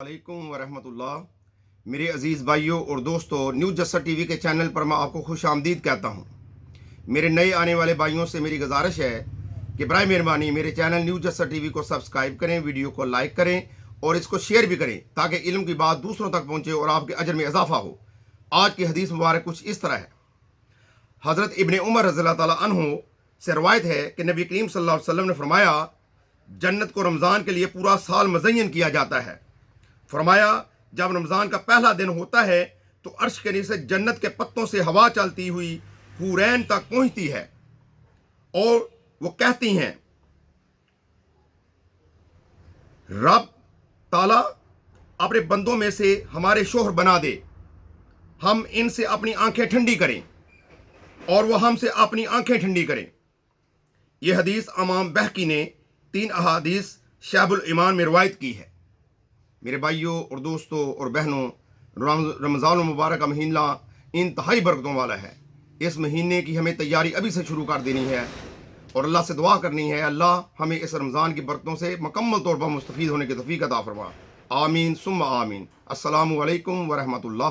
वालेकुम वरहमतुल्लाह। मेरे अज़ीज़ भाइयों और दोस्तों, न्यूज़ जस्सा टीवी के चैनल पर मैं आपको खुश आमदीद कहता हूँ। मेरे नए आने वाले भाइयों से मेरी गुजारिश है कि बराए मेहरबानी मेरे चैनल न्यूज़ जस्सा टीवी को सब्सक्राइब करें, वीडियो को लाइक करें और इसको शेयर भी करें ताकि इल्म की बात दूसरों तक पहुँचे और आपके अजर में इजाफा हो। आज की हदीस मुबारक कुछ इस तरह है। हज़रत इब्ने उमर रज़ियल्लाहु ताला अन्हु से रवायत है कि नबी करीम सल्लल्लाहु अलैहि वसल्लम ने फरमाया, जन्नत को रमज़ान के लिए पूरा साल मुज़य्यन किया जाता है। फरमाया, जब रमज़ान का पहला दिन होता है तो अर्श के नीचे जन्नत के पत्तों से हवा चलती हुई हुरैन तक पहुंचती है और वो कहती हैं, रब ताला अपने बंदों में से हमारे शोहर बना दे, हम इनसे अपनी आंखें ठंडी करें और वह हमसे अपनी आंखें ठंडी करें। यह हदीस इमाम बहकी ने 3 अहादीस शाबुल ईमान में रवायत की है। मेरे भाइयों और दोस्तों और बहनों, रमज़ान मुबारक का महीना इंतहाई बरकतों वाला है। इस महीने की हमें तैयारी अभी से शुरू कर देनी है और अल्लाह से दुआ करनी है, अल्लाह हमें इस रमज़ान की बरकतों से मुकम्मल तौर पर मुस्तफ़ीद होने की तौफ़ीक़ अता फरमा। आमीन सुम्मा आमीन। अस्सलामु अलैकुम व रहमतुल्लाह।